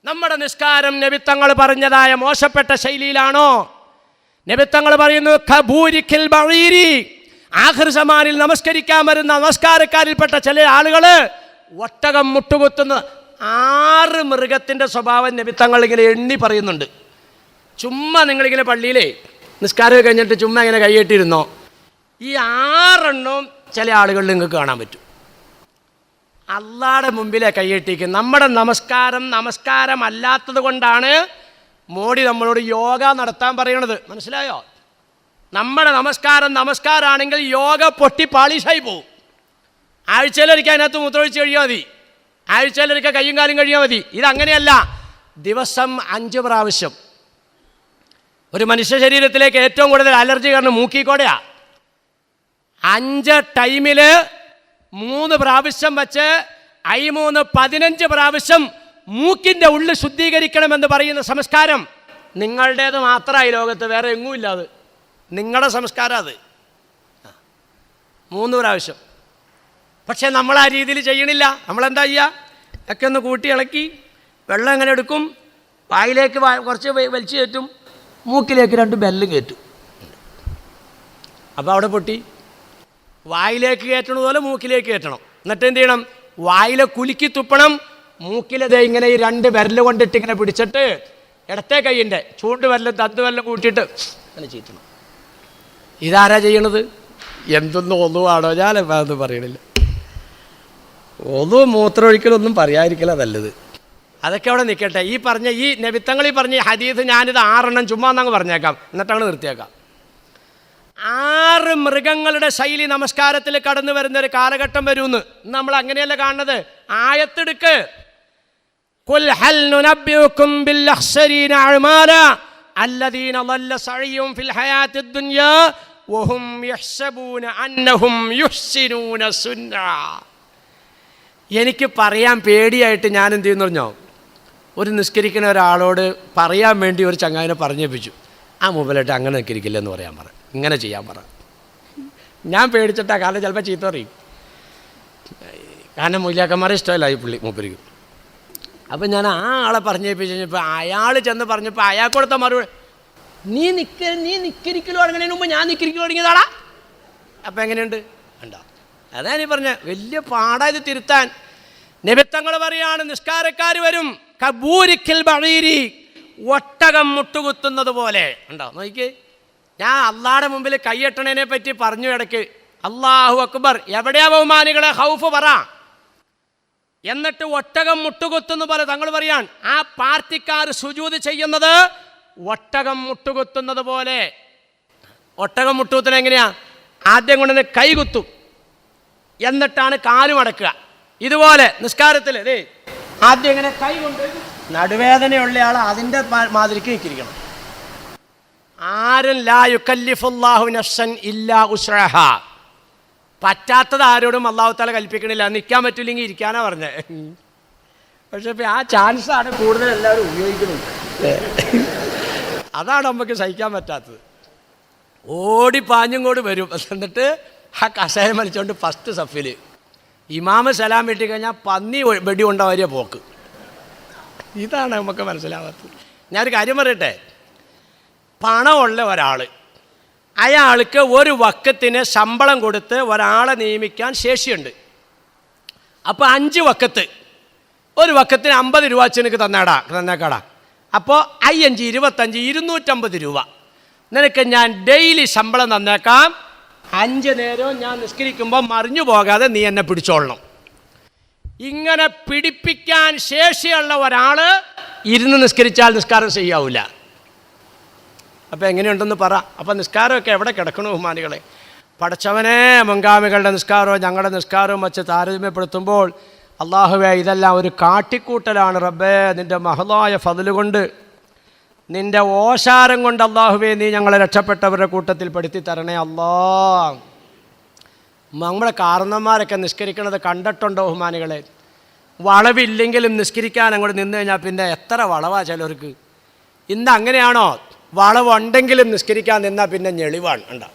നമ്മുടെ നിസ്കാരം നബിത്തങ്ങൾ പറഞ്ഞതായ മോശപ്പെട്ട ശൈലിയിലാണോ? നബിത്തങ്ങൾ പറയുന്നു ഖബൂരിഖിൽ ബഈരി, ആഖിർ സമാനിൽ നമസ്കരിക്കാൻ വരുന്ന നമസ്കാരക്കാരിൽപ്പെട്ട ചില ആളുകൾ ഒട്ടകം മുട്ടുകുത്തുന്ന 6 മൃഗത്തിൻ്റെ സ്വഭാവം നബിത്തങ്ങൾ ഇങ്ങനെ എണ്ണി പറയുന്നുണ്ട്. ചുമ്മാ നിങ്ങളിങ്ങനെ പള്ളിയിലേ നിസ്കാരം കഴിഞ്ഞിട്ട് ചുമ്മാ ഇങ്ങനെ കൈയ്യിട്ടിരുന്നോ, ഈ 6 എണ്ണവും ചില ആളുകളിൽ നിങ്ങൾക്ക് കാണാൻ പറ്റും. അള്ളാഹുടെ മുമ്പിലെ കൈയ്യിട്ടിരിക്കും. നമ്മുടെ നമസ്കാരമല്ലാത്തത് കൊണ്ടാണ് മോഡി നമ്മളോട് യോഗ നടത്താൻ പറയണത്. മനസ്സിലായോ? നമ്മുടെ നമസ്കാരമാണെങ്കിൽ യോഗ പൊട്ടി പാളിഷായി പോവും. ആഴ്ചയിലൊരിക്കൽ അതിനകത്ത് മൂത്രമൊഴിച്ച് കഴിയാൽ മതി, ആഴ്ചയിലൊരിക്കൽ കയ്യും കാലും കഴിയാൽ മതി. ഇതങ്ങനെയല്ല, ദിവസം 5 പ്രാവശ്യം. ഒരു മനുഷ്യ ശരീരത്തിലേക്ക് ഏറ്റവും കൂടുതൽ അലർജി കാരണം മൂക്കിക്കോടെയാണ്. 5 ടൈമിൽ 3 പ്രാവശ്യം വച്ച് 15 പ്രാവശ്യം മൂക്കിൻ്റെ ഉള്ളിൽ ശുദ്ധീകരിക്കണമെന്ന് പറയുന്ന സംസ്കാരം നിങ്ങളുടേത് മാത്രമായി ലോകത്ത്, വേറെ എങ്ങുമില്ല. അത് നിങ്ങളുടെ സംസ്കാരം, അത് 3 പ്രാവശ്യം. പക്ഷേ നമ്മൾ ആ രീതിയിൽ ചെയ്യണില്ല. നമ്മളെന്താ ചെയ്യുക? ഒക്കെ ഒന്ന് കൂട്ടി ഇളക്കി വെള്ളം എങ്ങനെ എടുക്കും, വായിലേക്ക് കുറച്ച് വലിച്ചു കയറ്റും, മൂക്കിലേക്ക് 2 ബെല്ലും കയറ്റും. അപ്പോൾ അവിടെ പൊട്ടി. വായിലേക്ക് കയറ്റണ പോലെ മൂക്കിലേക്ക് കയറ്റണം. എന്നിട്ട് എന്ത് ചെയ്യണം? വായിലെ കുലുക്കി തുപ്പണം. മൂക്കിലത് ഇങ്ങനെ ഈ 2 വിരൽ കൊണ്ടിട്ട് ഇങ്ങനെ പിടിച്ചിട്ട് ഇടത്തെ കൈയിൻ്റെ ചൂണ്ട് വിരലും തന്ത് വിരലും കൂട്ടിയിട്ട് അങ്ങനെ ചീറ്റണം. ഇതാരാ ചെയ്യണത്? എന്തൊന്നും ഒന്നുവാണോ? ഞാനിപ്പോൾ അതൊന്നും പറയണില്ല. ഒന്നും മൂത്രമൊഴിക്കലൊന്നും പറയാതിരിക്കല നല്ലത്. അതൊക്കെ അവിടെ നിൽക്കട്ടെ. ഈ നബിത്തങ്ങൾ പറഞ്ഞ ഹദീസ് ഞാനിത് 6 എണ്ണം ചുമ്മാ എന്നങ്ങ് പറഞ്ഞേക്കാം, എന്നിട്ടാണ് നിർത്തിയേക്കാം. 6 മൃഗങ്ങളുടെ ശൈലി നമസ്കാരത്തിൽ കടന്നു വരുന്നൊരു കാലഘട്ടം വരുമെന്ന് നമ്മൾ അങ്ങനെയല്ല കാണുന്നത്. ആയത്തെടുക്ക്. ഖുൽ ഹൽ നുനബ്ബിഉകും ബിൽ അഖ്സരീന അഅ്മാല അല്ലദീന ളല്ല സഅയ്യുഹും ഫിൽ ഹയാത്തിദ് ദുനിയാ വഹും യഹ്സബൂന അന്നഹും യുഹ്സിനൂന സുന്നാ. എനിക്ക് പറയാൻ പേടിയായിട്ട് ഞാൻ എന്ത് ചെയ്യുന്നു പറഞ്ഞോ, ഒരു നിസ്കരിക്കുന്ന ഒരാളോട് പറയാൻ വേണ്ടി ഒരു ചങ്ങാതിനെ പറഞ്ഞേപ്പിച്ചു. ആ മുമ്പിലായിട്ട് അങ്ങനെ നിൽക്കിരിക്കില്ലെന്ന് പറയാൻ പറ, ഇങ്ങനെ ചെയ്യാൻ പറ. ഞാൻ പേടിച്ചിട്ടാ, കാരണം ചിലപ്പോൾ ചീത്ത പറയും. കാരണം മൂല്യാക്കന്മാരെ ഇഷ്ടമല്ല ഈ മൂപ്പരിക്കും. അപ്പം ഞാൻ ആ ആളെ പറഞ്ഞേപ്പിച്ച് കഴിഞ്ഞപ്പോൾ അയാൾ ചെന്ന് പറഞ്ഞപ്പോൾ അയാൾ കൊടുത്ത മറുപടി, നീ നിക്കരിക്കലോ തുടങ്ങുന്നതിന് മുമ്പ് ഞാൻ നിക്കരിക്കലോ തുടങ്ങിയതാടാ. അപ്പം എങ്ങനെയുണ്ട്? ഉണ്ടോ? അതാ നീ പറഞ്ഞ വലിയ പാടായത് തിരുത്താൻ. നബിത്തങ്ങൾ പറയാണ്, നിസ്കാരക്കാർ വരും കബൂരിഖിൽ ബഈരി, ഒട്ടകം മുട്ടുകുത്തുന്നത് പോലെ. ഉണ്ടോ? നോക്കിക്കേ, ഞാൻ അള്ളാഹുടെ മുമ്പിൽ കൈയ്യട്ടണതിനെ പറ്റി പറഞ്ഞു ഇടയ്ക്ക്. അല്ലാഹു അക്ബർ, എവിടെയാ ബഹുമാനികളെ ഖൗഫ് പറ. എന്നിട്ട് ഒട്ടകം മുട്ടുകുത്തുന്ന പോലെ തങ്ങൾ പറയാൻ, ആ പാർട്ടിക്കാർ സുജൂദ് ചെയ്യുന്നത് ഒട്ടകം മുട്ടുകുത്തുന്നത് പോലെ. ഒട്ടകം മുട്ടുകുത്തുന്നത് എങ്ങനെയാ? ആദ്യം കൊണ്ടുവന്ന് കൈ കുത്തും, എന്നിട്ടാണ് കാലും അടക്കുക. ഇതുപോലെ നിസ്കാരത്തിൽ ആദ്യം ഇങ്ങനെ കൈ കൊണ്ട് നടുവേദനയുള്ള ആൾ അതിൻ്റെ മാതിരിക്ക് നിൽക്കിരിക്കണം. ആരും ലാ യുകല്ലിഫുല്ലാഹു നഫ്സൻ ഇല്ലാ ഉസ്റഹാ. പറ്റാത്തത് ആരോടും അല്ലാഹു തആല കൽപ്പിക്കണില്ല. നിൽക്കാൻ പറ്റില്ലെങ്കിൽ ഇരിക്കാനാ പറഞ്ഞത്. പക്ഷെ ഇപ്പം ആ ചാൻസാണ് കൂടുതൽ എല്ലാവരും ഉപയോഗിക്കുന്നത്. അതാണ് നമുക്ക് സഹിക്കാൻ പറ്റാത്തത്. ഓടിപ്പാഞ്ഞും കൂടി വരും. എന്നിട്ട് ആ കസേര മരിച്ചുകൊണ്ട് ഫസ്റ്റ് സഫിൽ ഇമാമ് സലാം വെട്ടിക്കഴിഞ്ഞാൽ പന്നി വെടി കൊണ്ടവരെ പോക്ക്. ഇതാണ് നമുക്ക് മനസ്സിലാവാത്തത്. ഞാനൊരു കാര്യം പറയട്ടെ. പണമുള്ള ഒരാൾ, അയാൾക്ക് ഒരു വക്കത്തിന് ശമ്പളം കൊടുത്ത് ഒരാളെ നിയമിക്കാൻ ശേഷിയുണ്ട്. അപ്പോൾ 5 വക്കത്ത്, ഒരു വക്കത്തിന് 50 രൂപ നിനക്ക് തന്നേക്കാടാ. അപ്പോൾ 5 25 250 രൂപ നിനക്ക് ഞാൻ ഡെയിലി ശമ്പളം തന്നേക്കാം. 5 നേരവും ഞാൻ നിസ്കരിക്കുമ്പോൾ മറിഞ്ഞു പോകാതെ നീ എന്നെ പിടിച്ചോളണം. ഇങ്ങനെ പിടിപ്പിക്കാൻ ശേഷിയുള്ള ഒരാൾ ഇരുന്ന് നിസ്കരിച്ചാൽ നിസ്കാരം ശരിയാവില്ല. അപ്പോൾ എങ്ങനെയുണ്ടെന്ന് പറ. അപ്പോൾ നിസ്കാരമൊക്കെ എവിടെ കിടക്കണു ബഹുമാനികളെ? പടച്ചവനെ, മുൻഗാമികളുടെ നിസ്കാരവും ഞങ്ങളുടെ നിസ്കാരവും വച്ച് താരതമ്യപ്പെടുത്തുമ്പോൾ അള്ളാഹുവേ, ഇതെല്ലാം ഒരു കാട്ടിക്കൂട്ടലാണ് റബ്ബേ. നിൻ്റെ മഹളായ ഫضല് കൊണ്ട്, നിൻ്റെ ഓശാരം കൊണ്ട് അള്ളാഹുവേ, നീ ഞങ്ങളെ രക്ഷപ്പെട്ടവരുടെ കൂട്ടത്തിൽ പെടുത്തി തരണേ അല്ലാ. നമ്മുടെ കാരണന്മാരൊക്കെ നിസ്കരിക്കണത് കണ്ടിട്ടുണ്ടോ ബഹുമാനികളെ? വളവില്ലെങ്കിലും നിസ്കരിക്കാൻ അങ്ങോട്ട് നിന്ന് കഴിഞ്ഞാൽ പിന്നെ എത്ര വളവാ ചിലർക്ക്. ഇന്ന് അങ്ങനെയാണോ? വളവുണ്ടെങ്കിലും നിസ്കരിക്കാൻ നിന്നാൽ പിന്നെ ഞെളിവാണ്. ഉണ്ടോ?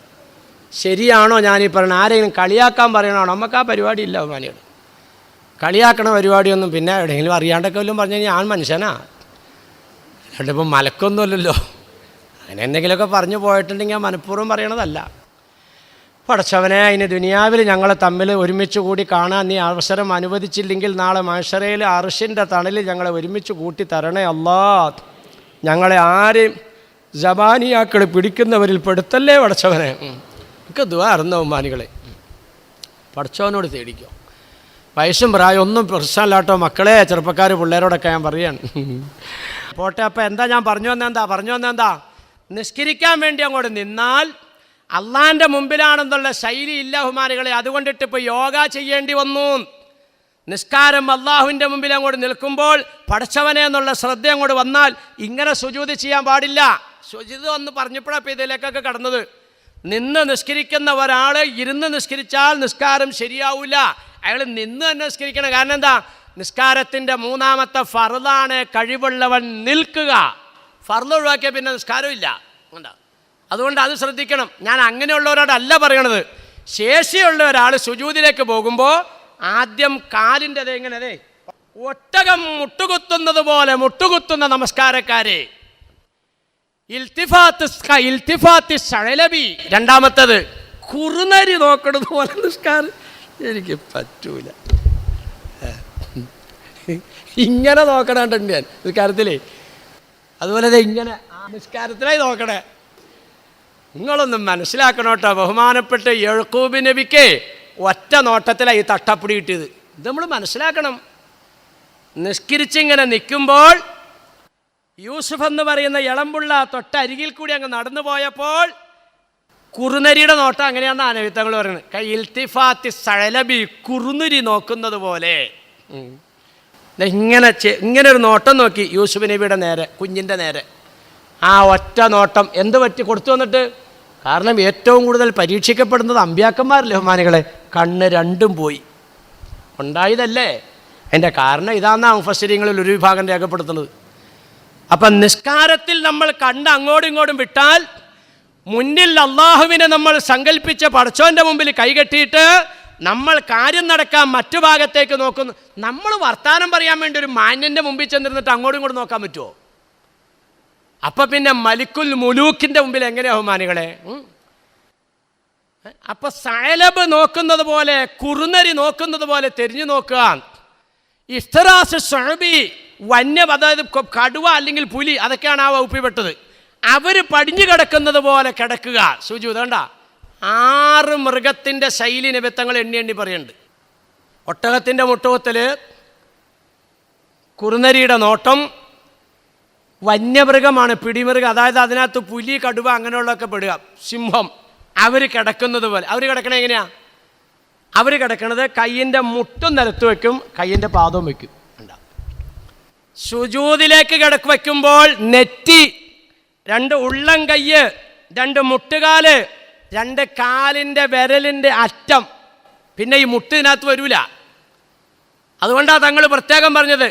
ശരിയാണോ ഞാനീ പറയണത്? ആരെങ്കിലും കളിയാക്കാൻ പറയണോ? നമുക്ക് ആ പരിപാടി ഇല്ല ബഹുമാനികൾ. കളിയാക്കണ പരിപാടിയൊന്നും പിന്നെ എവിടെയെങ്കിലും അറിയാണ്ടൊക്കെ വല്ലതും പറഞ്ഞു കഴിഞ്ഞാൽ ഞാൻ മനുഷ്യനാ. ഇപ്പം മലക്കൊന്നുമല്ലല്ലോ. അങ്ങനെ എന്തെങ്കിലുമൊക്കെ പറഞ്ഞു പോയിട്ടുണ്ടെങ്കിൽ മനഃപൂർവ്വം പറയണതല്ല. പടച്ചവനെ, അതിന് ദുനിയാവിൽ ഞങ്ങളെ തമ്മിൽ ഒരുമിച്ച് കൂടി കാണാൻ നീ അവസരം അനുവദിച്ചില്ലെങ്കിൽ നാളെ മഹ്ശറയിൽ അർശിൻ്റെ തണലിൽ ഞങ്ങളെ ഒരുമിച്ച് കൂട്ടി തരണേ അല്ലാ. ഞങ്ങളെ ആരെയും ജബാനിയാക്കൾ പിടിക്കുന്നവരിൽ പെടുത്തല്ലേ പടച്ചവനെ. എനിക്ക് ദുആ അറിഞ്ഞ ഉമ്മാനികളെ, പടച്ചവനോട് തേടിക്കോ. വയസ്സും പ്രായം ഒന്നും പ്രശ്നമില്ലാട്ടോ മക്കളെ, ചെറുപ്പക്കാർ പിള്ളേരോടൊക്കെ ഞാൻ പറയാണ്. പോട്ടെ, അപ്പം എന്താ ഞാൻ പറഞ്ഞു വന്നെന്താ നിസ്കരിക്കാൻ വേണ്ടി അങ്ങോട്ട് നിന്നാൽ അള്ളാൻ്റെ മുമ്പിലാണെന്നുള്ള ശൈലി ഇല്ല ഹുമാനികളെ. അതുകൊണ്ടിട്ട് ഇപ്പോൾ യോഗ ചെയ്യേണ്ടി വന്നു. നിസ്കാരം അള്ളാഹുവിൻ്റെ മുമ്പിൽ അങ്ങോട്ട് നിൽക്കുമ്പോൾ പടച്ചവനെ എന്നുള്ള ശ്രദ്ധ അങ്ങോട്ട് വന്നാൽ ഇങ്ങനെ സുജൂദ് ചെയ്യാൻ പാടില്ല. സുജൂദ് ഒന്ന് പറഞ്ഞപ്പോഴാണ് ഇപ്പോൾ ഇതിലേക്കൊക്കെ കടന്നത്. നിന്ന് നിസ്കരിക്കുന്ന ഒരാൾ ഇരുന്ന് നിസ്കരിച്ചാൽ നിസ്കാരം ശരിയാവില്ല. അയാൾ നിന്ന് തന്നെ നിസ്കരിക്കണം. കാരണം എന്താ? നിസ്കാരത്തിൻ്റെ മൂന്നാമത്തെ ഫർളാണ് കഴിവുള്ളവൻ നിൽക്കുക. ഫർള് ഒഴിവാക്കിയാൽ പിന്നെ നിസ്കാരമില്ല. അതുകൊണ്ട് അത് ശ്രദ്ധിക്കണം. ഞാൻ അങ്ങനെയുള്ളവരോടല്ല പറയണത്. ശേഷിയുള്ള ഒരാൾ സുജൂദിലേക്ക് പോകുമ്പോൾ ആദ്യം കാലിൻ്റെ എങ്ങനെ ഒട്ടകം മുട്ടുകുത്തുന്നത് പോലെ മുട്ടുകുത്തുന്ന നമസ്കാരക്കാരെ, ഇൽത്തിഫാത്ത് ശഅലബി. രണ്ടാമത്തത് കുറുനരി നോക്കണത് പോലെ നിസ്കാരം. എനിക്ക് പറ്റൂല. ഇങ്ങനെ നോക്കണുണ്ട് ഞാൻ നിസ്കാരത്തിലേ. അതുപോലെ ഇങ്ങനെ നിസ്കാരത്തിലായി നോക്കണേ. നിങ്ങളൊന്നും മനസ്സിലാക്കണോട്ടോ. ബഹുമാനപ്പെട്ട യഴൂബ് നബിക്ക് ഒറ്റ നോട്ടത്തിലായി തട്ടപ്പിടി കിട്ടിയത്. ഇത് നമ്മൾ മനസ്സിലാക്കണം. നിസ്കരിച്ചിങ്ങനെ നിൽക്കുമ്പോൾ യൂസുഫ് എന്ന് പറയുന്ന ഇളമ്പുള്ള തൊട്ടരികിൽ കൂടി അങ്ങ് നടന്നു പോയപ്പോൾ കുറുനരിയുടെ നോട്ടം അങ്ങനെയാണെന്ന് നബിത്തങ്ങൾ പറയുന്നത്. ഇൽത്തിഫാത്തി സഅലബി, കുറുനരി നോക്കുന്നത് പോലെ ഇങ്ങനെ ഒരു നോട്ടം നോക്കി യൂസുഫ് നബിയുടെ നേരെ, കുഞ്ഞിൻ്റെ നേരെ. ആ ഒറ്റ നോട്ടം എന്ത് പറ്റി കൊടുത്തു വന്നിട്ട്? കാരണം ഏറ്റവും കൂടുതൽ പരീക്ഷിക്കപ്പെടുന്നത് അമ്പ്യാക്കന്മാരല്ലേ ബഹുമാനികളെ. കണ്ണ് രണ്ടും പോയി. ഉണ്ടായതല്ലേ. അതിൻ്റെ കാരണം ഇതാണെന്നാണ് മുഫസ്സിരീങ്ങളിൽ ഒരു വിഭാഗം രേഖപ്പെടുത്തുന്നത്. അപ്പം നിസ്കാരത്തിൽ നമ്മൾ കണ്ണ് അങ്ങോട്ടും ഇങ്ങോട്ടും വിട്ടാൽ മുന്നിൽ അള്ളാഹുവിനെ നമ്മൾ സങ്കല്പിച്ച പടച്ചോൻ്റെ മുമ്പിൽ കൈകെട്ടിയിട്ട് നമ്മൾ കാര്യം നടക്കാൻ മറ്റു ഭാഗത്തേക്ക് നോക്കുന്നു. നമ്മൾ വർത്താനം പറയാൻ വേണ്ടി ഒരു മാന്യൻ്റെ മുമ്പിൽ ചെന്നിരുന്നിട്ട് അങ്ങോട്ടും ഇങ്ങോട്ടും നോക്കാൻ പറ്റുമോ? അപ്പം പിന്നെ മലിക്കുൽ മുലൂക്കിൻ്റെ മുമ്പിൽ എങ്ങനെയാ ബഹുമാനികളെ? അപ്പം സഅലബ് നോക്കുന്നത് പോലെ, കുറുനരി നോക്കുന്നത് പോലെ തിരിഞ്ഞു നോക്കുക. ഇഫ്തിറാസ് ശഅബി, വന്യം, അതായത് കടുവ അല്ലെങ്കിൽ പുലി, അതൊക്കെയാണ് ആ വകുപ്പിൽപ്പെട്ടത്. അവർ പടിഞ്ഞു കിടക്കുന്നത് പോലെ കിടക്കുക. സുജൂദ് കണ്ട 6 മൃഗത്തിൻ്റെ ശൈലി നിമിത്തങ്ങൾ എണ്ണി പറയുന്നുണ്ട്. ഒട്ടകത്തിൻ്റെ മുട്ടുകുത്തൽ, കുറുനരിയുടെ നോട്ടം, വന്യമൃഗമാണ് പിടിമൃഗം, അതായത് അതിനകത്ത് പുലി, കടുവ അങ്ങനെയുള്ളതൊക്കെ പെടുക, സിംഹം, അവർ കിടക്കുന്നത് പോലെ. അവർ കിടക്കണത് എങ്ങനെയാ? അവർ കിടക്കണത് കയ്യിൻ്റെ മുട്ടും നിലത്ത് വയ്ക്കും, കയ്യിൻ്റെ പാദവും വയ്ക്കും. സുജൂദിലേക്ക് വയ്ക്കുമ്പോൾ നെറ്റി, 2 ഉള്ളം കയ്യ്, 2 മുട്ടുകാല്, 2 കാലിൻ്റെ വിരലിൻ്റെ അറ്റം, പിന്നെ ഈ മുട്ടിനകത്ത് വരൂല. അതുകൊണ്ടാണ് തങ്ങൾ പ്രത്യേകം പറഞ്ഞത്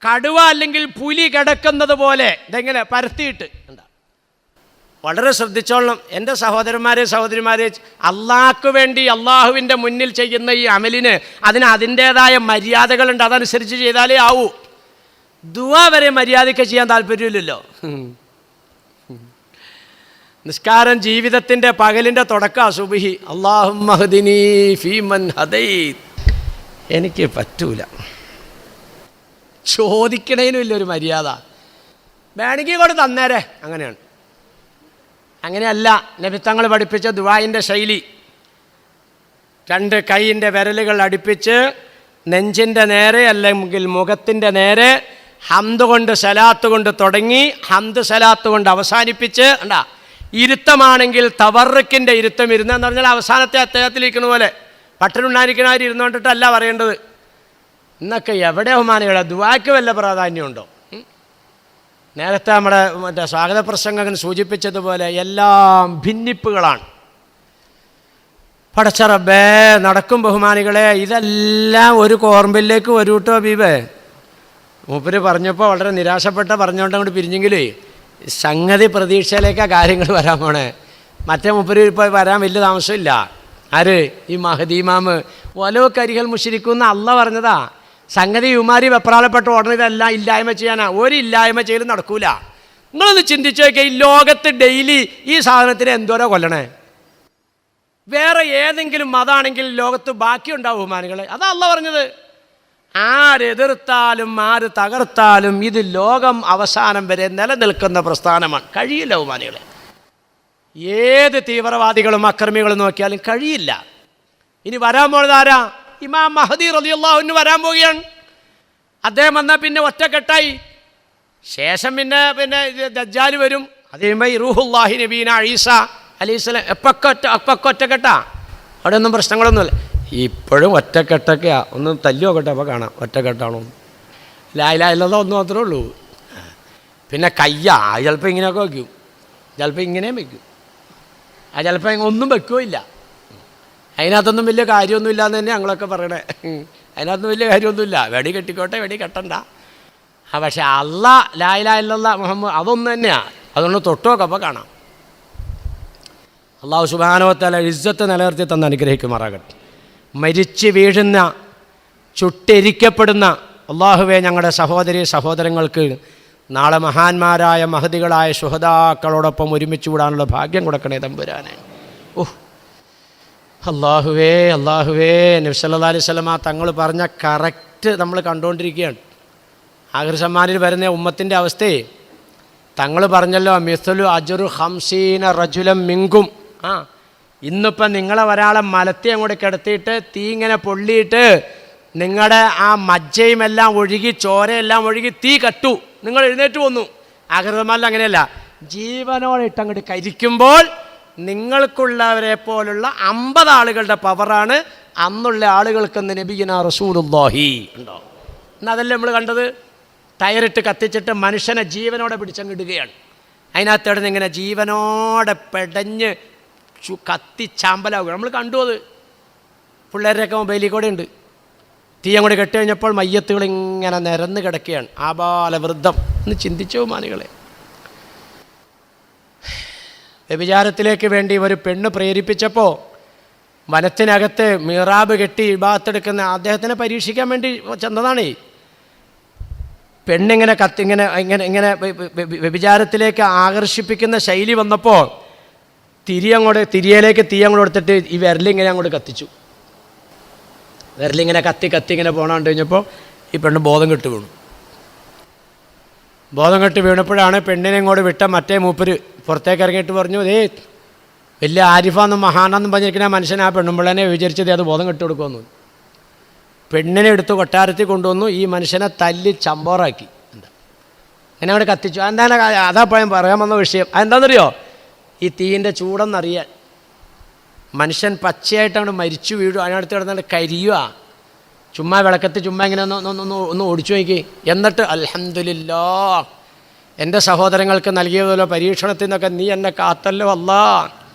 കടുവ അല്ലെങ്കിൽ പുലി കിടക്കുന്നത് പോലെ ഇതെങ്ങനെ പരത്തിയിട്ട്. വളരെ ശ്രദ്ധിച്ചോളണം എൻ്റെ സഹോദരന്മാരെ സഹോദരിമാരെ. അള്ളാഹ്ക്ക് വേണ്ടി അള്ളാഹുവിൻ്റെ മുന്നിൽ ചെയ്യുന്ന ഈ അമലിന് അതിൻ്റേതായ മര്യാദകളുണ്ട്. അതനുസരിച്ച് ചെയ്താലേ ആവൂ. ദുആ വരെ മര്യാദയ്ക്ക് ചെയ്യാൻ താല്പര്യമില്ലല്ലോ. നിസ്കാരം ജീവിതത്തിൻ്റെ പകലിൻ്റെ തുടക്കം. സുബ്ഹി അല്ലാഹുമ്മ ഹ്ദിനി ഫീമൻ ഹദൈത്. എനിക്ക് പറ്റൂല. ചോദിക്കണേനും ഇല്ലൊരു മര്യാദ. വേണമെങ്കിൽ കൂടെ തന്നേരെ. അങ്ങനെയല്ല നബി തങ്ങൾ പഠിപ്പിച്ച ദുആഇൻ്റെ ശൈലി. 2 കൈയിൻ്റെ വിരലുകൾ അടുപ്പിച്ച് നെഞ്ചിൻ്റെ നേരെ അല്ലെങ്കിൽ മുഖത്തിൻ്റെ നേരെ ഹംദ് കൊണ്ട് സലാത്ത് കൊണ്ട് തുടങ്ങി ഹംദ് സലാത്ത് കൊണ്ട് അവസാനിപ്പിച്ച്. ഇരുത്തമാണെങ്കിൽ തവറുക്കിൻ്റെ ഇരുത്തം ഇരുന്നെന്ന് പറഞ്ഞാൽ അവസാനത്തെ അദ്ദേഹത്തിലിരിക്കുന്ന പോലെ പട്ടനുണ്ടായിരിക്കണവർ ഇരുന്നുകൊണ്ടിട്ടല്ല പറയേണ്ടത്. ഇന്നൊക്കെ എവിടെ ബഹുമാനികളെ ദുആക്ക് വല്ല പ്രാധാന്യമുണ്ടോ? നേരത്തെ നമ്മുടെ സ്വാഗത പ്രസംഗകൻ സൂചിപ്പിച്ചതുപോലെ എല്ലാം ഭിന്നിപ്പുകളാണ്. പടച്ച റബ്ബേ, നടക്കും ബഹുമാനികളെ. ഇതെല്ലാം ഒരു കോർമ്പിലേക്ക് വരൂട്ടോ ഹബീബേ. മൂപ്പര് പറഞ്ഞപ്പോൾ വളരെ നിരാശപ്പെട്ട പറഞ്ഞുകൊണ്ട് അങ്ങോട്ട് പിരിഞ്ഞെങ്കിലേ സംഗതി പ്രതീക്ഷയിലേക്കാണ് കാര്യങ്ങൾ വരാൻ പോണേ. മറ്റേ മൂപ്പര് ഇപ്പോൾ വരാൻ വലിയ താമസമില്ല. ആര്? ഈ മഹദി ഇമാമ്. വലോ കരിഹൽ മുശ്രിക്കൂന്ന് അള്ള പറഞ്ഞതാ. സംഗതി ഇവന്മാരി വെപ്രാളപ്പെട്ട് ഓടുന്നത് ഇതെല്ലാം ഇല്ലായ്മ ചെയ്യാനാ. ഒരു ഇല്ലായ്മ ചെയ്യലും നടക്കൂല. നിങ്ങളൊന്ന് ചിന്തിച്ചു നോക്കിയാൽ ഈ ലോകത്ത് ഡെയിലി ഈ സാധനത്തിന് എന്തോരോ കൊല്ലണേ. വേറെ ഏതെങ്കിലും മതമാണെങ്കിൽ ലോകത്ത് ബാക്കിയുണ്ടാവും ബഹുമാനികളെ. അതാ അള്ളാഹ് പറഞ്ഞത്. ആരെതിർത്താലും ആര് തകർത്താലും ഇത് ലോകം അവസാനം വരെ നിലനിൽക്കുന്ന പ്രസ്ഥാനമാണ്. കഴിയില്ല ബഹുമാനികളെ. ഏത് തീവ്രവാദികളും അക്രമികളും നോക്കിയാലും കഴിയില്ല. ഇനി വരാൻ പോകുന്നതാരാ? ഇമാം മഹദി റളിയല്ലാഹു അൻഹു വരാൻ പോവുകയാണ്. അദ്ദേഹം വന്നാൽ പിന്നെ ഒറ്റക്കെട്ടായി. ശേഷം പിന്നെ ദജ്ജാൽ വരും. അത് കഴിയുമ്പോൾ റൂഹുല്ലാഹി നബീന ഈസ അലൈഹിസ്സലാം എപ്പൊക്കെ ഒറ്റക്കെട്ടാ. അവിടെ ഒന്നും പ്രശ്നങ്ങളൊന്നുമില്ല. ഇപ്പോഴും ഒറ്റക്കെട്ടൊക്കെയാ. ഒന്ന് തല്ലി നോക്കട്ടെ, അപ്പോൾ കാണാം ഒറ്റക്കെട്ടാണോ. ലാ ഇലാഹ ഇല്ലല്ലാഹ് ഒന്ന് മാത്രമേ ഉള്ളൂ. പിന്നെ കയ്യാ ചിലപ്പോൾ ഇങ്ങനെയൊക്കെ വയ്ക്കും, ചിലപ്പോൾ ഇങ്ങനെയും വയ്ക്കും, ചിലപ്പോൾ ഒന്നും വെക്കുകയില്ല. അതിനകത്തൊന്നും വലിയ കാര്യമൊന്നുമില്ല എന്ന് തന്നെ ഞങ്ങളൊക്കെ പറയണേ. അതിനകത്തൊന്നും വലിയ കാര്യമൊന്നുമില്ല. വെടി കെട്ടിക്കോട്ടെ, വെടി കെട്ടണ്ട. പക്ഷേ അല്ലാഹ് ലാ ഇലാഹ ഇല്ലല്ലാഹ് മുഹമ്മദ് അതൊന്നും തന്നെയാണ്. അതുകൊണ്ട് തൊട്ടുമൊക്കെ അപ്പോൾ കാണാം. അല്ലാഹു സുബ്ഹാനഹു വ തആല ഇസ്സത്ത് നിലനിർത്തി തന്ന് അനുഗ്രഹിക്കുമാറാകട്ടെ. മരിച്ച് വീഴുന്ന, ചുട്ടെരിക്കപ്പെടുന്ന അല്ലാഹുവേ, ഞങ്ങളുടെ സഹോദരി സഹോദരങ്ങൾക്ക് നാളെ മഹാന്മാരായ മഹദികളായ ശുഹദാക്കളോടൊപ്പം ഒരുമിച്ച് കൂടാനുള്ള ഭാഗ്യം കൊടുക്കണേ തമ്പുരാനെ. അല്ലാഹുവേ അല്ലാഹുവേ, നബി സല്ലല്ലാഹു അലൈഹി വസല്ലമ തങ്ങൾ പറഞ്ഞ കറക്റ്റ് നമ്മൾ കണ്ടുകൊണ്ടിരിക്കുകയാണ്. ആഖിർ സമ്മാനിൽ വരുന്ന ഉമ്മത്തിൻ്റെ അവസ്ഥയെ തങ്ങൾ പറഞ്ഞല്ലോ, മിസ്ലു അജ്റു 50 റജുലം മിങ്കും. ഇന്നിപ്പം നിങ്ങളെ ഒരാളെ മലത്തി അങ്ങോട്ട് കിടത്തിയിട്ട് തീ ഇങ്ങനെ പൊള്ളിയിട്ട് നിങ്ങളുടെ ആ മജ്ജയുമെല്ലാം ഒഴുകി ചോരയെല്ലാം ഒഴുകി തീ കട്ടു, നിങ്ങൾ എഴുന്നേറ്റ് പോന്നു. ആഖിർ സമ്മാനിൽ അങ്ങനെയല്ല. ജീവനോടെ ഇട്ടങ്ങോട്ട് കരിക്കുമ്പോൾ നിങ്ങൾക്കുള്ളവരെ പോലുള്ള 50 ആളുകളുടെ പവറാണ് അന്നുള്ള ആളുകൾക്കെന്ന് നബിയുനാ റസൂലുള്ളാഹി ഉണ്ടോ. എന്നതല്ലേ നമ്മൾ കണ്ടത്. ടയറിട്ട് കത്തിച്ചിട്ട് മനുഷ്യനെ ജീവനോടെ പിടിച്ചങ്ങിടുകയാണ്. അതിനകത്ത് ഇങ്ങനെ ജീവനോടെ പെടഞ്ഞ് കത്തിച്ചാമ്പലാവുക നമ്മൾ കണ്ടു. അത് പിള്ളേരുടെയൊക്കെ മൊബൈലിൽ കൂടെ ഉണ്ട്. തീ അങ്ങോട്ട് കെട്ടി കഴിഞ്ഞപ്പോൾ മയ്യത്തുകൾ ഇങ്ങനെ നിരന്ന് കിടക്കുകയാണ്. ആബാലവൃദ്ധം എന്ന് ചിന്തിച്ചു മാനികളെ. വ്യഭിചാരത്തിലേക്ക് വേണ്ടി ഒരു പെണ്ണ് പ്രേരിപ്പിച്ചപ്പോൾ വനത്തിനകത്ത് മിറാബ് കെട്ടി ഇബാത്തെടുക്കുന്ന അദ്ദേഹത്തിനെ പരീക്ഷിക്കാൻ വേണ്ടി ചെന്നതാണ്. പെണ്ണിങ്ങനെ ഇങ്ങനെ ഇങ്ങനെ ഇങ്ങനെ വ്യഭിചാരത്തിലേക്ക് ആകർഷിപ്പിക്കുന്ന ശൈലി വന്നപ്പോൾ തിരിയിലേക്ക് തീ അങ്ങോട്ട് എടുത്തിട്ട് ഈ വിരലിങ്ങനെ അങ്ങോട്ട് കത്തിച്ചു. വിരലിങ്ങനെ കത്തി ഇങ്ങനെ പോകണ കഴിഞ്ഞപ്പോൾ ഈ പെണ്ണ് ബോധം കെട്ട് വീണു. ബോധം കെട്ട് വീണപ്പോഴാണ് പെണ്ണിനെ ഇങ്ങോട്ട് വിട്ട മറ്റേ മൂപ്പര് പുറത്തേക്ക് ഇറങ്ങിയിട്ട് പറഞ്ഞു, വലിയ ആരിഫാന്നും മഹാനെന്നും പറഞ്ഞിരിക്കുന്ന മനുഷ്യൻ ആ പെണ്ണുമ്പിള്ളനെ വിചാരിച്ചത് അത് ബോധം കെട്ട് കൊടുക്കുമെന്ന്. പെണ്ണിനെ എടുത്ത് കൊട്ടാരത്തിൽ കൊണ്ടുവന്നു. ഈ മനുഷ്യനെ തല്ലി ചമ്പോറാക്കി. അങ്ങനെ അവിടെ കത്തിച്ചു. എന്താണ് അതാപ്പോഴും പറയാൻ വന്ന വിഷയം. അതെന്താണെന്നറിയോ? ഈ തീയിൻ്റെ ചൂടെന്നറിയാൻ. മനുഷ്യൻ പച്ചയായിട്ട് അങ്ങോട്ട് മരിച്ചു വീഴും. അതിനടുത്ത് കിടന്നിട്ട് കരിയുക. ചുമ്മാ വിളക്കത്ത് ചുമ്മാ ഇങ്ങനെ ഒന്ന് ഓടിച്ചു നോക്കി. എന്നിട്ട് അൽഹംദുലില്ലാഹ്, എൻ്റെ സഹോദരങ്ങൾക്ക് നൽകിയതല്ലോ പരീക്ഷണത്തിൽ നിന്നൊക്കെ നീ എന്നെ കാത്തല്ലോ അല്ലാ,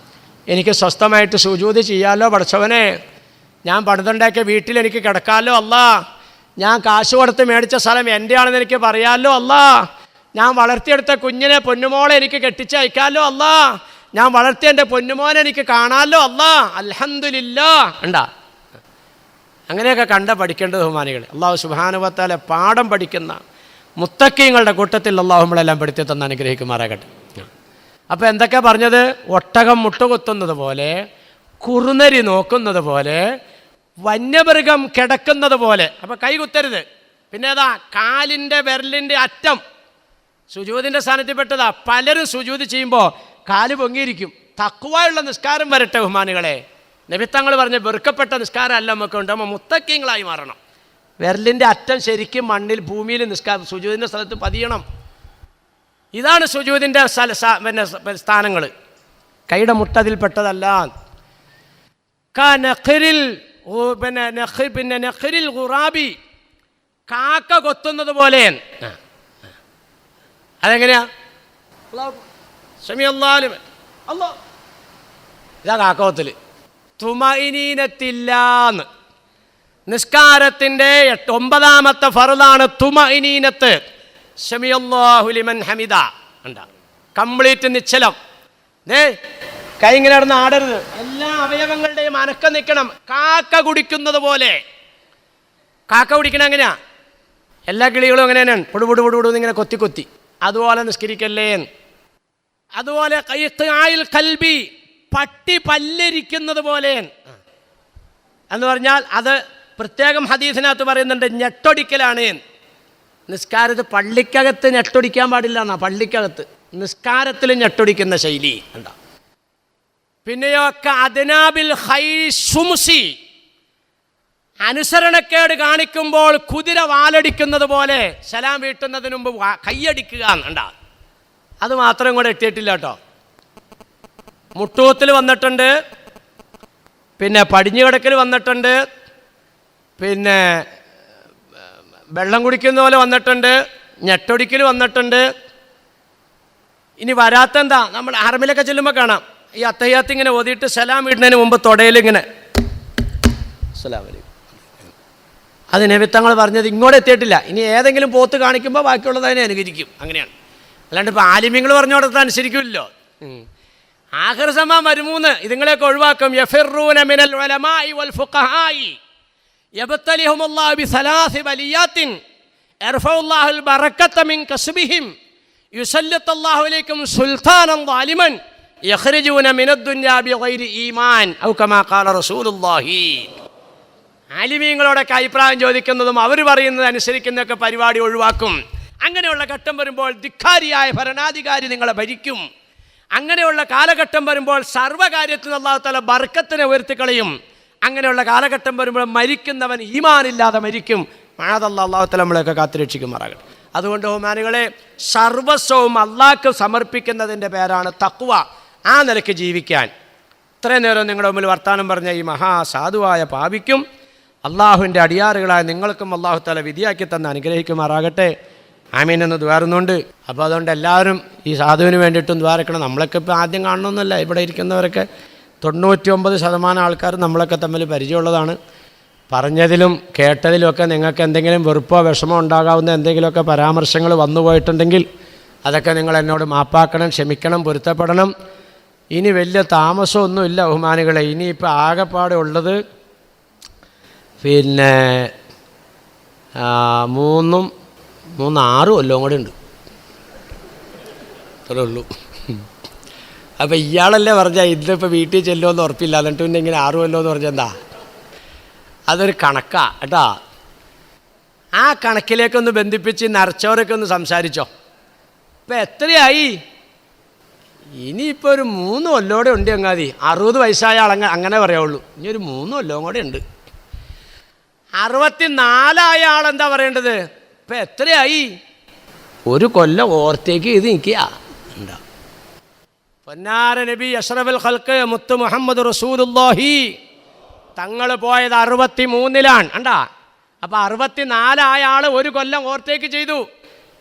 എനിക്ക് സ്വസ്ഥമായിട്ട് സുജൂദ് ചെയ്യാമല്ലോ പടച്ചവനെ, ഞാൻ പണിതുണ്ടാക്കിയ വീട്ടിൽ എനിക്ക് കിടക്കാമല്ലോ അല്ലാ, ഞാൻ കാശ് കൊടുത്ത് മേടിച്ച സ്ഥലം എൻ്റെ ആണെന്ന് എനിക്ക് പറയാമല്ലോ അല്ലാ, ഞാൻ വളർത്തിയെടുത്ത കുഞ്ഞിനെ പൊന്നുമോളെ എനിക്ക് കെട്ടിച്ചയക്കാമല്ലോ അല്ലാ, ഞാൻ വളർത്തിയ എൻ്റെ പൊന്നുമോനെ എനിക്ക് കാണാമല്ലോ അല്ലാ, അൽഹംദുലില്ലാഹ്. ഉണ്ടാ അങ്ങനെയൊക്കെ പഠിക്കേണ്ടത് ബഹുമാനികൾ. അല്ലാഹു സുബ്ഹാനഹു വ തആല പാഠം പഠിക്കുന്ന മുത്തക്കീങ്ങളുടെ കൂട്ടത്തിൽ അല്ലാഹു നമ്മളെല്ലാം പെടുത്തി തന്ന് അനുഗ്രഹിക്കുമാറാകട്ടെ. അപ്പോൾ എന്തൊക്കെയാണ് പറഞ്ഞത്? ഒട്ടകം മുട്ടുകുത്തുന്നത് പോലെ, കുറുനരി നോക്കുന്നത് പോലെ, വന്യമൃഗം കിടക്കുന്നത് പോലെ. അപ്പോൾ കൈ കുത്തരുത്. പിന്നെ ഏതാ? കാലിൻ്റെ വിരലിൻ്റെ അറ്റം സുജൂദിൻ്റെ സ്ഥാനത്തിൽ പെട്ടതാ. പലരും സുജൂദ് ചെയ്യുമ്പോൾ കാല് പൊങ്ങിയിരിക്കും. തഖ്വയുള്ള നിസ്കാരം വരട്ടെ ബഹുമാനികളെ. നബിത്തങ്ങൾ പറഞ്ഞ വെറുക്കപ്പെട്ട നിസ്കാരം അല്ല നമുക്ക് ഉണ്ട്. നമ്മൾ മുത്തക്കീങ്ങളായി മാറണം. വിരലിൻ്റെ അറ്റം ശരിക്കും മണ്ണിൽ ഭൂമിയിൽ സുജൂദിൻ്റെ സ്ഥലത്ത് പതിയണം. ഇതാണ് സുജൂദിൻ്റെ സ്ഥാനങ്ങൾ. കൈയുടെ മുട്ടതിൽപ്പെട്ടതല്ല. നഖ്റിൽ ഖുറാബി, കാക്ക കൊത്തുന്നത് പോലെ. അതെങ്ങനെയാ? ഇതാ കാക്കവത്തിൽ. തുമഇനീനത്തില്ലാന്ന്. നിസ്കാരത്തിൻ്റെ 9ാമത്തെ ഫർളാണ് തുമഇനീനത്ത്. ശമിയല്ലാഹു ലിമൻ ഹമിദ. ഉണ്ടാ കംപ്ലീറ്റ് നിശ്ചലം. കൈ ഇങ്ങനെ നടന്ന് ആടരുത്. എല്ലാ അവയവങ്ങളുടെയും അനക്കം നിൽക്കണം. കാക്ക കുടിക്കുന്നത് പോലെ. കാക്ക പിടിക്കണ എങ്ങനെയാ? എല്ലാ കിളികളും അങ്ങനെ തന്നെയാണ്, പൊടുപൊടുപൊടുപൊടുന്ന് ഇങ്ങനെ കൊത്തി കൊത്തി. അതുപോലെ നിസ്കരിക്കല്ലേ. അതുപോലെ കൽബി, പട്ടി പല്ലിരിക്കുന്നത് പോലെ എന്ന് പറഞ്ഞാൽ അത് പ്രത്യേകം ഹദീസിനകത്ത് പറയുന്നുണ്ട്, ഞെട്ടൊടിക്കലാണ്. നിസ്കാരത്ത് പള്ളിക്കകത്ത് ഞെട്ടൊടിക്കാൻ പാടില്ല എന്നാ, പള്ളിക്കകത്ത് നിസ്കാരത്തിൽ ഞെട്ടൊടിക്കുന്ന ശൈലി ഉണ്ടാ. പിന്നെയൊക്കെ അദ്നാബിൽ ഖൈരി ശുംസി, അനുസരണക്കേട് കാണിക്കുമ്പോൾ കുതിര വാലടിക്കുന്നത് പോലെ സലാം വീട്ടുന്നതിന് മുമ്പ് കൈയടിക്കുക ഉണ്ടാ. അത് മാത്രം കൂടെ എത്തിയിട്ടില്ല കേട്ടോ. മുട്ടൂത്തിൽ വന്നിട്ടുണ്ട്, പിന്നെ പടിഞ്ഞുകിടക്കൽ വന്നിട്ടുണ്ട്, പിന്നെ വെള്ളം കുടിക്കുന്ന പോലെ വന്നിട്ടുണ്ട്, ഞെട്ടൊടിക്കൽ വന്നിട്ടുണ്ട്. ഇനി വരാത്തെന്താ? നമ്മൾ ഹറമിലൊക്കെ ചെല്ലുമ്പോൾ കാണാം, ഈ അത്തഹിയ്യാത്ത് ഇങ്ങനെ ഓതിയിട്ട് സലാം ഇടുന്നതിന് മുമ്പ് തൊടയിലിങ്ങനെ അസ്സലാമു അലൈക്കും. അത് നബിത്തങ്ങൾ പറഞ്ഞത് ഇങ്ങോട്ട് എത്തിയിട്ടില്ല. ഇനി ഏതെങ്കിലും പോത്ത് കാണിക്കുമ്പോൾ ബാക്കിയുള്ളതിനെ അനുകരിക്കും, അങ്ങനെയാണ്. അല്ലാണ്ട് ഇപ്പോൾ ആലിമ്യങ്ങൾ പറഞ്ഞോടത്ത് അനുസരിക്കുമല്ലോ. ആഖിർ സമാൻ വരുമൂന്ന് ഇതുങ്ങളെയൊക്കെ ഒഴിവാക്കും. യഫിറൂന മിനൽ ഉലമാഇ വൽ ഫുഖഹാഇ യബ്തലിഹുമുല്ലാഹു ബിസലാസി ബലിയാത്തിൻ യർഫഉല്ലാഹുൽ ബറകത മിൻ കസ്ബിഹിം യുസല്ലത്തുല്ലാഹു അലൈക്കും സുൽത്താനൻ ളാലിമൻ യഖ്റുജൂന മിനദ് ദുനിയാ ബിഗൈരി ഈമാൻ ഔ കമാ ഖാല റസൂലുള്ളാഹി. ആലിമീങ്ങളോടൊക്കെ അഭിപ്രായം ചോദിക്കുന്നതും അവർ പറയുന്നത് അനുസരിക്കുന്നതൊക്കെ പരിപാടി ഒഴിവാക്കും. അങ്ങനെയുള്ള ഘട്ടം വരുമ്പോൾ ധിക്കാരിയായ ഭരണാധികാരി നിങ്ങളെ ഭരിക്കും. അങ്ങനെയുള്ള കാലഘട്ടം വരുമ്പോൾ സർവ്വകാര്യത്തിൽ അല്ലാഹു തആല ബർക്കത്തിനെ ഉയർത്തിക്കളയും. അങ്ങനെയുള്ള കാലഘട്ടം വരുമ്പോൾ മരിക്കുന്നവൻ ഈമാനില്ലാതെ മരിക്കും. മഅദല്ലാഹ്, അല്ലാഹു തആല നമ്മളെയൊക്കെ കാത്തുരക്ഷിക്കുമാറാകട്ടെ. അതുകൊണ്ട് ബഹുമാനികളെ, സർവസ്വവും അള്ളാഹ്ക്ക് സമർപ്പിക്കുന്നതിൻ്റെ പേരാണ് തഖ്വ. ആ നിലയ്ക്ക് ജീവിക്കാൻ ഇത്രയും നേരം നിങ്ങളുടെ മുമ്പിൽ വർത്താനം പറഞ്ഞ ഈ മഹാസാധുവായ പാപിക്കും അള്ളാഹുവിൻ്റെ അടിയാറുകളായ നിങ്ങൾക്കും അള്ളാഹു തആല വിധിയാക്കി തന്ന് അനുഗ്രഹിക്കുമാറാകട്ടെ. ആമീൻ എന്ന് ദ്വാരുന്നുണ്ട്. അപ്പോൾ അതുകൊണ്ട് എല്ലാവരും ഈ സാധുവിന് വേണ്ടിയിട്ടും ദ്വാരക്കണം. നമ്മളൊക്കെ ഇപ്പോൾ ആദ്യം കാണണമെന്നല്ല, ഇവിടെ ഇരിക്കുന്നവരൊക്കെ 99% ആൾക്കാർ നമ്മളൊക്കെ തമ്മിൽ പരിചയമുള്ളതാണ്. പറഞ്ഞതിലും കേട്ടതിലുമൊക്കെ നിങ്ങൾക്ക് എന്തെങ്കിലും വെറുപ്പോ വിഷമോ ഉണ്ടാകാവുന്ന എന്തെങ്കിലുമൊക്കെ പരാമർശങ്ങൾ വന്നു പോയിട്ടുണ്ടെങ്കിൽ അതൊക്കെ നിങ്ങൾ എന്നോട് മാപ്പാക്കണം, ക്ഷമിക്കണം, പൊരുത്തപ്പെടണം. ഇനി വലിയ താമസമൊന്നുമില്ല ബഹുമാനികളെ. ഇനിയിപ്പോൾ ആകെപ്പാടെ ഉള്ളത് പിന്നെ 6 കൊല്ലവും കൂടെ ഉണ്ട്, അത്രേ ഉള്ളൂ. അപ്പോൾ ഇയാളല്ലേ പറഞ്ഞാൽ ഇന്നിപ്പോൾ വീട്ടിൽ ചെല്ലുമെന്ന് ഉറപ്പില്ല, എന്നിട്ട് പിന്നെ ഇങ്ങനെ 6 കൊല്ലമെന്ന് പറഞ്ഞാൽ എന്താ? അതൊരു കണക്കാണ് കേട്ടോ. ആ കണക്കിലേക്കൊന്ന് ബന്ധിപ്പിച്ച് നരച്ചവരൊക്കെ ഒന്ന് സംസാരിച്ചോ. ഇപ്പം എത്രയായി? ഇനിയിപ്പോൾ ഒരു 3 കൊല്ലോടെ ഉണ്ട് ചങ്ങാതി. 60 വയസ്സായ ആളങ്ങ അങ്ങനെ പറയാവുള്ളൂ. ഇനി ഒരു 3 കൊല്ലവും കൂടെ ഉണ്ട്. 64 ആളെന്താ പറയേണ്ടത്? ഇപ്പം എത്രയായി? 1 കൊല്ലം ഓർത്തേക്ക് ഇത് നിൽക്കുക ഉണ്ടാ. പൊന്നാര നബി അഷ്റഫുൽ ഖൽഖ് മുത്ത് മുഹമ്മദ് റസൂലുള്ളാഹി തങ്ങൾ പോയത് 63-ലാണ് കണ്ടാ. അപ്പം 64 ആൾ 1 കൊല്ലം ഓർത്തേക്ക് ചെയ്തു.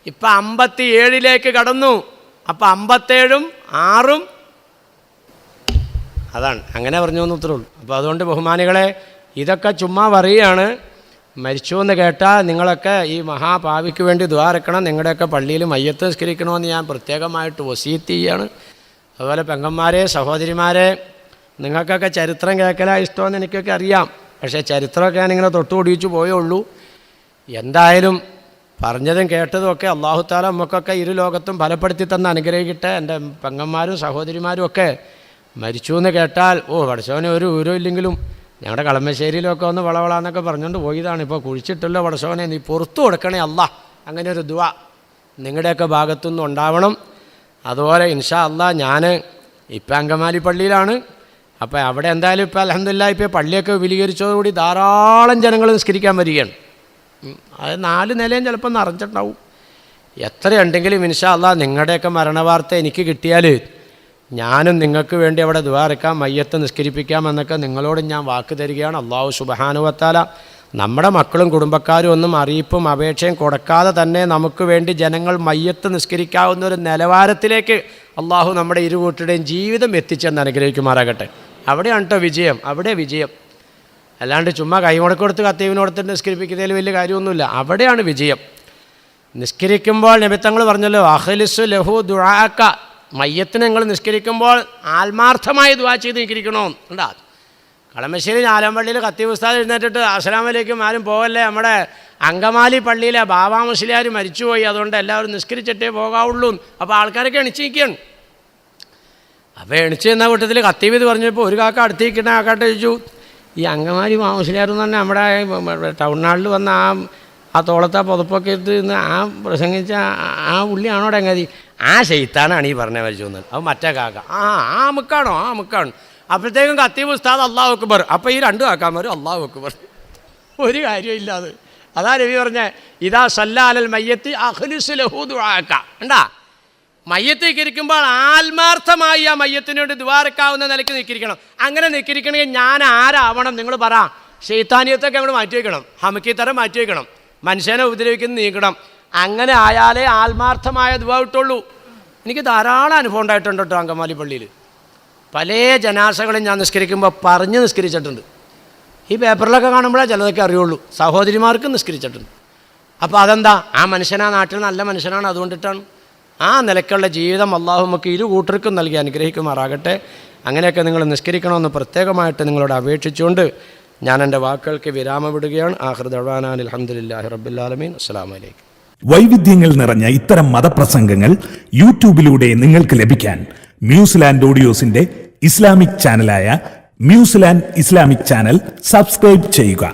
ഇപ്പം 57-ലേക്ക് കടന്നു. അപ്പം 57-ഉം 6-ഉം അതാണ്, അങ്ങനെ പറഞ്ഞു എന്ന് ഉത്തരവുള്ളൂ. അപ്പോൾ അതുകൊണ്ട് ബഹുമാനികളെ, ഇതൊക്കെ ചുമ്മാ പറയുകയാണ്. മരിച്ചു എന്ന് കേട്ടാൽ നിങ്ങളൊക്കെ ഈ മഹാപാവിക്ക് വേണ്ടി ദ്വാരക്കണം. നിങ്ങളുടെയൊക്കെ പള്ളിയിൽ മയ്യത്ത് നിസ്കരിക്കണമെന്ന് ഞാൻ പ്രത്യേകമായിട്ട് വസീയത്ത് ചെയ്യാണ്. അതുപോലെ പെങ്ങന്മാരെ, സഹോദരിമാരെ, നിങ്ങൾക്കൊക്കെ ചരിത്രം കേൾക്കലാണ് ഇഷ്ടമെന്ന് എനിക്കൊക്കെ അറിയാം. പക്ഷേ ചരിത്രമൊക്കെ ഞാനിങ്ങനെ തൊട്ടുപിടിച്ചു പോയേ ഉള്ളൂ. എന്തായാലും പറഞ്ഞതും കേട്ടതും ഒക്കെ അല്ലാഹു തആല നമുക്കൊക്കെ ഇരു ലോകത്തും ഫലപ്പെടുത്തി തന്ന് അനുഗ്രഹിക്കട്ടെ. എൻ്റെ പെങ്ങന്മാരും സഹോദരിമാരും ഒക്കെ മരിച്ചു എന്ന് കേട്ടാൽ പടച്ചോനെ ഒരു വിവരം ഇല്ലെങ്കിലും ഞങ്ങളുടെ കളമശ്ശേരിയിലൊക്കെ ഒന്ന് വളവളാന്നൊക്കെ പറഞ്ഞുകൊണ്ട് പോയതാണ്. ഇപ്പോൾ കുഴിച്ചിട്ടല്ലോ പടച്ചോനെ, നീ പുറത്തു കൊടുക്കണേ അല്ലാ. അങ്ങനെ ഒരു ദുആ നിങ്ങളുടെയൊക്കെ ഭാഗത്തുനിന്ന് ഉണ്ടാവണം. അതുപോലെ ഇൻഷാ അല്ലാ ഞാൻ ഇപ്പം അങ്കമാലി പള്ളിയിലാണ്. അപ്പോൾ അവിടെ എന്തായാലും ഇപ്പോൾ അൽഹംദുലില്ലാഹ് ഇപ്പോൾ പള്ളിയൊക്കെ വിപുലീകരിച്ചതോടുകൂടി ധാരാളം ജനങ്ങൾ നിസ്കരിക്കാൻ വരികയാണ്. അത് 4 നിലയും ചിലപ്പോൾ നിറഞ്ഞിട്ടുണ്ടാവും. എത്രയുണ്ടെങ്കിലും ഇൻഷാ അല്ലാഹ് നിങ്ങളുടെയൊക്കെ മരണവാർത്ത എനിക്ക് കിട്ടിയാൽ ഞാനും നിങ്ങൾക്ക് വേണ്ടി അവിടെ ദുആ ഇറക്കാം, മയ്യത്ത് നിസ്കരിപ്പിക്കാം എന്നൊക്കെ നിങ്ങളോട് ഞാൻ വാക്ക് തരികയാണ്. അല്ലാഹു സുബ്ഹാനഹു വ തആല നമ്മുടെ മക്കളും കുടുംബക്കാരും ഒന്നും അറിയിപ്പും അപേക്ഷയും കൊടുക്കാതെ തന്നെ നമുക്ക് വേണ്ടി ജനങ്ങൾ മയ്യത്ത് നിസ്കരിക്കാവുന്ന ഒരു നിലവാരത്തിലേക്ക് അല്ലാഹു നമ്മുടെ ഇരുകൂട്ടരുടെയും ജീവിതം എത്തിച്ചെന്ന് അനുഗ്രഹിക്കുമാറാകട്ടെ. അവിടെയാണ് കേട്ടോ വിജയം, അവിടെ വിജയം. അല്ലാണ്ട് ചുമ്മാ കൈ കൊടുത്ത് കത്തീവിനോടത്ത് നിസ്കരിപ്പിക്കുന്നതിൽ വലിയ കാര്യമൊന്നുമില്ല. അവിടെയാണ് വിജയം. നിസ്കരിക്കുമ്പോൾ നബിത്തങ്ങൾ പറഞ്ഞല്ലോ, അഖ്ലിസു ലഹു ദുആക, മയ്യത്തിന് നിങ്ങൾ നിസ്കരിക്കുമ്പോൾ ആത്മാർത്ഥമായി ദുആ ചെയ്ത് നിസ്കരിക്കണോ ഉണ്ടാ. കളമശ്ശേരി ഞാലമ്പള്ളിയിൽ ഖത്തീബ് ഉസ്താദ് എഴുന്നേറ്റിട്ട് അസ്സലാമു അലൈക്കും ആരും പോകല്ലേ, നമ്മുടെ അങ്കമാലി പള്ളിയിലെ ബാബാ മുസ്ലിയാർ മരിച്ചുപോയി, അതുകൊണ്ട് എല്ലാവരും നിസ്കരിച്ചിട്ടേ പോകാവുള്ളൂ. അപ്പോൾ ആൾക്കാരൊക്കെ എണിച്ചിരിക്കുകയാണ്. അപ്പോൾ എണിച്ച് എന്ന കൂട്ടത്തിൽ ഖത്തീബ് ഇത് പറഞ്ഞപ്പോൾ ഒരു കാക്ക അടുത്തിരിക്കുന്ന കാക്കാട്ട് ചോദിച്ചു, ഈ അങ്കമാലി ബാബാ മുസ്ലിയാർ എന്ന് പറഞ്ഞാൽ നമ്മുടെ ടൗൺ ഹാളിൽ വന്ന ആ തോളത്തെ പുതപ്പൊക്കെ എടുത്ത് നിന്ന് ആ പ്രസംഗിച്ച ആ പുള്ളിയാണോ ഡങ്ങാതി? ആ ശൈത്താനാണ് ഈ പറഞ്ഞ മരിച്ചു വന്നത്. അപ്പോൾ മറ്റേ കാക്ക ആ മുക്കാണോ? ആ മുക്കാണ്. അപ്പോഴത്തേക്കും ഖത്തീബ് ഉസ്താദ് അല്ലാഹു അക്ബർ. അപ്പോൾ ഈ രണ്ട് കാക്കാന്മാരും അല്ലാഹു അക്ബർ. ഒരു കാര്യമില്ല. അതാ നബി പറഞ്ഞ ഇദാ സല്ലാ അലൽ മയ്യത്തി അഖ്ലിസ് ലഹു ദുആക. കണ്ടാ, മയ്യത്ത് നിൽക്കിരിക്കുമ്പോൾ ആത്മാർത്ഥമായി ആ മയ്യത്തിനോട് ദുആറക്കാവുന്ന നിലയ്ക്ക് നിൽക്കിരിക്കണം. അങ്ങനെ നിൽക്കിരിക്കണമെങ്കിൽ ഞാൻ ആരാവണം? നിങ്ങൾ പറ. ശൈത്താനിയത്തൊക്കെ അങ്ങോട്ട് മാറ്റി വയ്ക്കണം, ഹമക്കീത്തരം മാറ്റി വയ്ക്കണം, മനുഷ്യനെ ഉപദ്രവിക്കുന്ന നീക്കണം. അങ്ങനെ ആയാലേ ആത്മാർത്ഥമായ ദുആ കിട്ടുള്ളൂ. എനിക്ക് ധാരാളം അനുഭവം ഉണ്ടായിട്ടുണ്ട് കേട്ടോ. അങ്കമാലി പള്ളിയിൽ പല ജനാസകളും ഞാൻ നിസ്കരിക്കുമ്പോൾ പറഞ്ഞ് നിസ്കരിച്ചിട്ടുണ്ട്. ഈ പേപ്പറിലൊക്കെ കാണുമ്പോഴേ ചിലതൊക്കെ അറിയുള്ളൂ. സഹോദരിമാർക്ക് നിസ്കരിച്ചിട്ടുണ്ട്. അപ്പോൾ അതെന്താ? ആ മനുഷ്യൻ ആ നാട്ടിൽ നല്ല മനുഷ്യനാണ്, അതുകൊണ്ടിട്ടാണ്. ആ നിലക്കുള്ള ജീവിതം അള്ളാഹു നമുക്ക് ഇരു കൂട്ടർക്കും നൽകി അനുഗ്രഹിക്കുമാറാകട്ടെ. അങ്ങനെയൊക്കെ നിങ്ങൾ നിസ്കരിക്കണമെന്ന് പ്രത്യേകമായിട്ട് നിങ്ങളോട് അപേക്ഷിച്ചുകൊണ്ട് ഞാൻ എൻ്റെ വാക്കുകൾക്ക് വിരാമം വിടുകയാണ്. ആഖിറു ദഅ്വാനാ അൽഹംദുലില്ലാഹി റബ്ബിൽ ആലമീൻ. അസ്സലാമു അലൈക്കും. വൈവിധ്യങ്ങൾ നിറഞ്ഞ ഇത്തരം മതപ്രസംഗങ്ങൾ യൂട്യൂബിലൂടെ നിങ്ങൾക്ക് ലഭിക്കാൻ മ്യൂസിലാൻഡ് ഓഡിയോസിന്റെ ഇസ്ലാമിക് ചാനലായ മ്യൂസിലാൻഡ് ഇസ്ലാമിക് ചാനൽ സബ്സ്ക്രൈബ് ചെയ്യുക.